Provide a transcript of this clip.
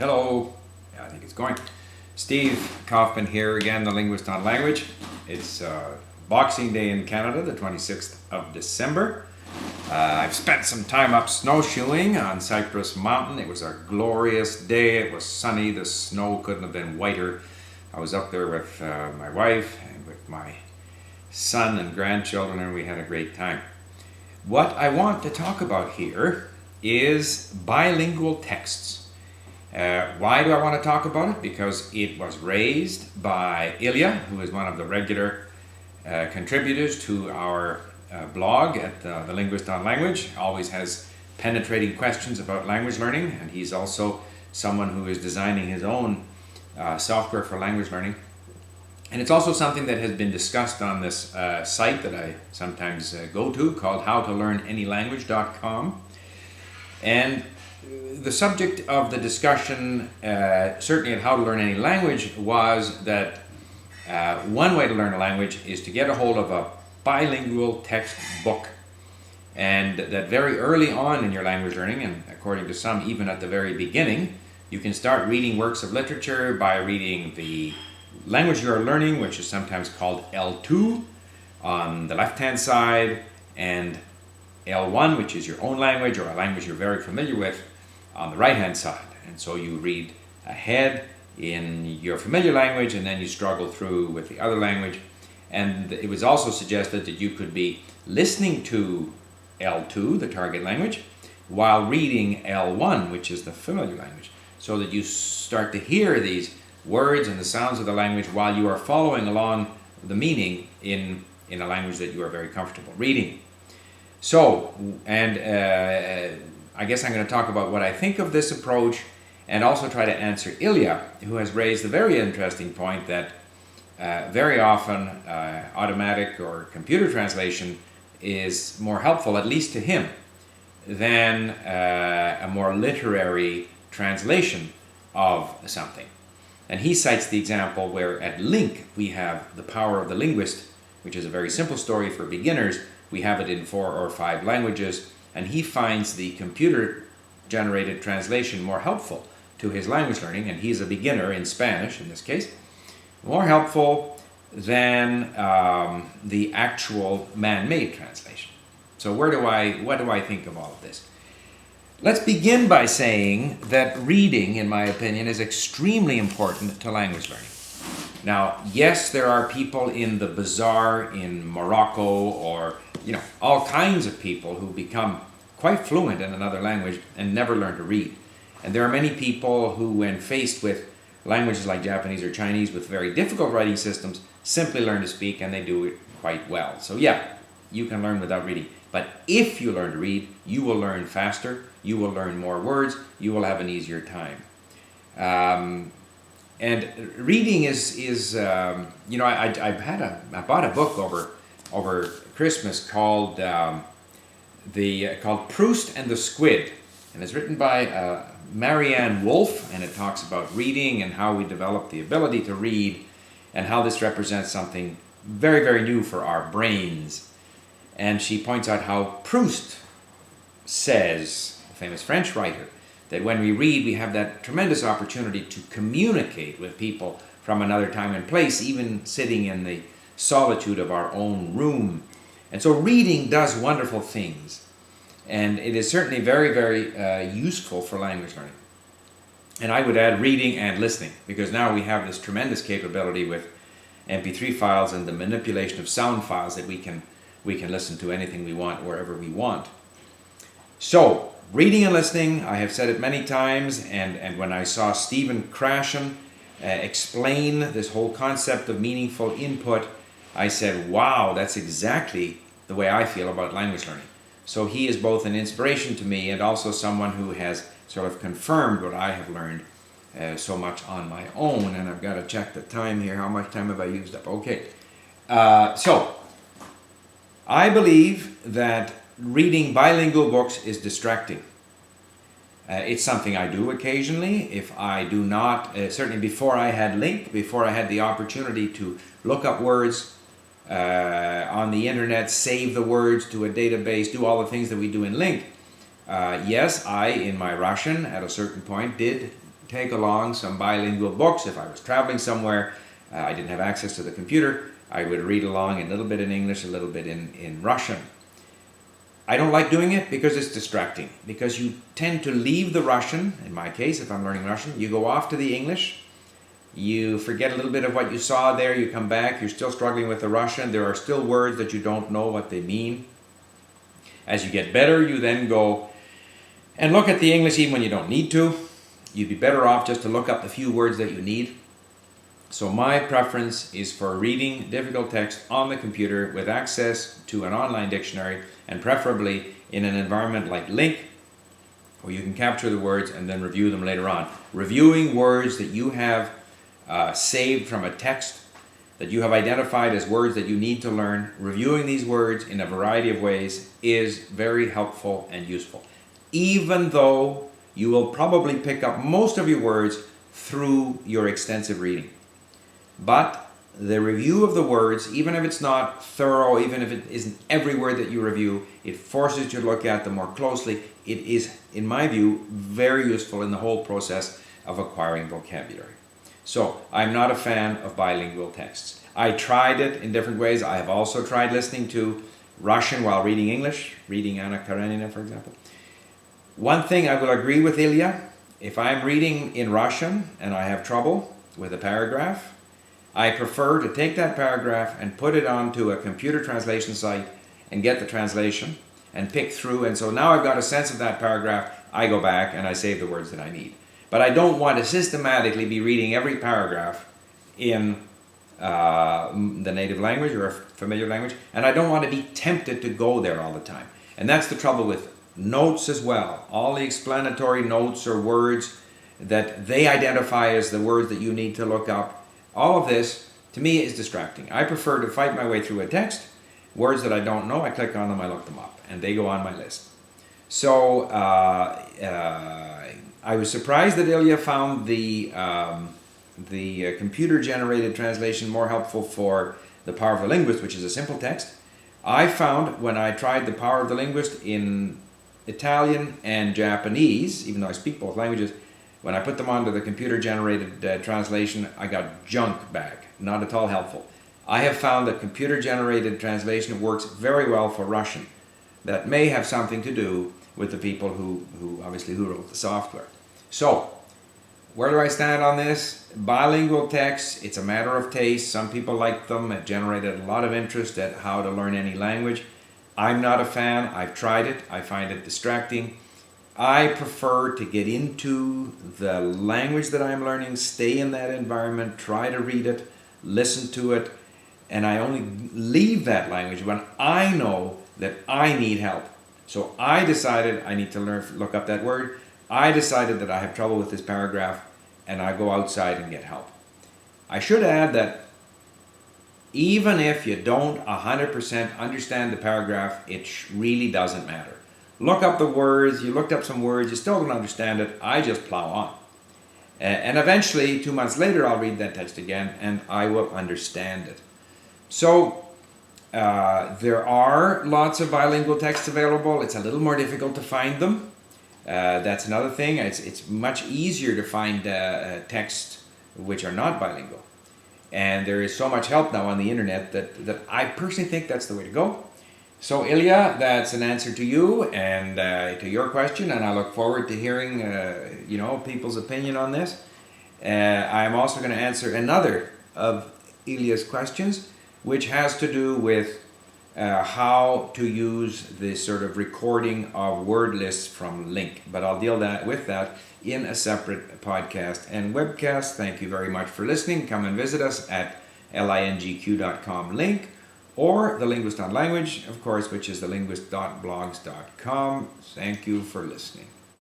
Hello. Yeah, I think it's going. Steve Kaufman here again, the Linguist on Language. It's Boxing Day in Canada, the 26th of December. I've spent some time up snowshoeing on Cypress Mountain. It was a glorious day. It was sunny. The snow couldn't have been whiter. I was up there with my wife and with my son and grandchildren, and we had a great time. What I want to talk about here is bilingual texts. Why do I want to talk about it? Because it was raised by Ilya, who is one of the regular contributors to our blog at the Linguist on Language. Always has penetrating questions about language learning, and he's also someone who is designing his own software for language learning. And it's also something that has been discussed on this site that I sometimes go to called howtolearnanylanguage.com. And the subject of the discussion, certainly at How to Learn Any Language, was that one way to learn a language is to get a hold of a bilingual textbook. And that very early on in your language learning, and according to some even at the very beginning, you can start reading works of literature by reading the language you are learning, which is sometimes called L2 on the left-hand side, and L1, which is your own language or a language you're very familiar with, on the right-hand side. And so you read ahead in your familiar language, and then you struggle through with the other language. And it was also suggested that you could be listening to L2, the target language, while reading L1, which is the familiar language, so that you start to hear these words and the sounds of the language while you are following along the meaning in a language that you are very comfortable reading. So, and I guess I'm going to talk about what I think of this approach and also try to answer Ilya, who has raised a very interesting point that very often automatic or computer translation is more helpful, at least to him, than a more literary translation of something. And he cites the example where at LingQ we have The Power of the Linguist, which is a very simple story for beginners. We have it in 4 or 5 languages, and he finds the computer-generated translation more helpful to his language learning, and he's a beginner in Spanish in this case, more helpful than the actual man-made translation. So what do I think of all of this? Let's begin by saying that reading, in my opinion, is extremely important to language learning. Now, yes, there are people in the bazaar in Morocco or all kinds of people who become quite fluent in another language and never learn to read. And there are many people who, when faced with languages like Japanese or Chinese with very difficult writing systems, simply learn to speak, and they do it quite well. So yeah, you can learn without reading. But if you learn to read, you will learn faster, you will learn more words, you will have an easier time. And reading is I bought a book over Christmas called Proust and the Squid, and it's written by Marianne Wolf, and it talks about reading and how we develop the ability to read, and how this represents something very, very new for our brains. And she points out how Proust says, a famous French writer, that when we read, we have that tremendous opportunity to communicate with people from another time and place, even sitting in the solitude of our own room. And so reading does wonderful things. And it is certainly very, very useful for language learning. And I would add reading and listening, because now we have this tremendous capability with MP3 files and the manipulation of sound files that we can listen to anything we want, wherever we want. So, reading and listening, I have said it many times, and when I saw Stephen Krashen explain this whole concept of meaningful input, I said, wow, that's exactly the way I feel about language learning. So he is both an inspiration to me and also someone who has sort of confirmed what I have learned so much on my own. And I've got to check the time here. How much time have I used up? Okay. So I believe that reading bilingual books is distracting. It's something I do occasionally. If I do not, certainly before I had LingQ, before I had the opportunity to look up words on the internet, save the words to a database, do all the things that we do in LingQ, yes, I, in my Russian, at a certain point, did take along some bilingual books. If I was traveling somewhere, I didn't have access to the computer, I would read along a little bit in English, a little bit in Russian. I don't like doing it because it's distracting, because you tend to leave the Russian. In my case, if I'm learning Russian, you go off to the English, you forget a little bit of what you saw there, you come back, you're still struggling with the Russian, there are still words that you don't know what they mean. As you get better, you then go and look at the English even when you don't need to. You'd be better off just to look up the few words that you need. So my preference is for reading difficult text on the computer with access to an online dictionary, and preferably in an environment like LingQ, where you can capture the words and then review them later on. Reviewing words that you have saved from a text that you have identified as words that you need to learn, reviewing these words in a variety of ways is very helpful and useful. Even though you will probably pick up most of your words through your extensive reading. But the review of the words, even if it's not thorough, even if it isn't every word that you review, it forces you to look at them more closely. It is, in my view, very useful in the whole process of acquiring vocabulary. So, I'm not a fan of bilingual texts. I tried it in different ways. I have also tried listening to Russian while reading English, reading Anna Karenina, for example. One thing I will agree with Ilya, if I'm reading in Russian and I have trouble with a paragraph, I prefer to take that paragraph and put it onto a computer translation site and get the translation and pick through. And so now I've got a sense of that paragraph, I go back and I save the words that I need. But I don't want to systematically be reading every paragraph in the native language or a familiar language, and I don't want to be tempted to go there all the time. And that's the trouble with notes as well. All the explanatory notes or words that they identify as the words that you need to look up, all of this, to me, is distracting. I prefer to fight my way through a text. Words that I don't know, I click on them, I look them up, and they go on my list. So I was surprised that Ilya found the computer-generated translation more helpful for The Power of the Linguist, which is a simple text. I found when I tried The Power of the Linguist in Italian and Japanese, even though I speak both languages, when I put them onto the computer-generated translation, I got junk back, not at all helpful. I have found that computer-generated translation works very well for Russian. That may have something to do with the people who wrote the software. So, where do I stand on this? Bilingual texts, it's a matter of taste. Some people like them. It generated a lot of interest at how to learn any language. I'm not a fan. I've tried it. I find it distracting. I prefer to get into the language that I'm learning, stay in that environment, try to read it, listen to it, and I only leave that language when I know that I need help. So I decided I need to look up that word. I decided that I have trouble with this paragraph, and I go outside and get help. I should add that even if you don't 100% understand the paragraph, it really doesn't matter. Look up the words, you looked up some words, you still don't understand it, I just plow on. And eventually, 2 months later, I'll read that text again, and I will understand it. So, there are lots of bilingual texts available. It's a little more difficult to find them. That's another thing. It's much easier to find texts which are not bilingual. And there is so much help now on the internet that I personally think that's the way to go. So Ilya, that's an answer to you and to your question, and I look forward to hearing people's opinion on this. I'm also going to answer another of Ilya's questions, which has to do with how to use this sort of recording of word lists from LingQ. But I'll deal with that in a separate podcast and webcast. Thank you very much for listening. Come and visit us at lingq.com LingQ, or The Linguist on Language, of course, which is thelinguist.blogs.com. Thank you for listening.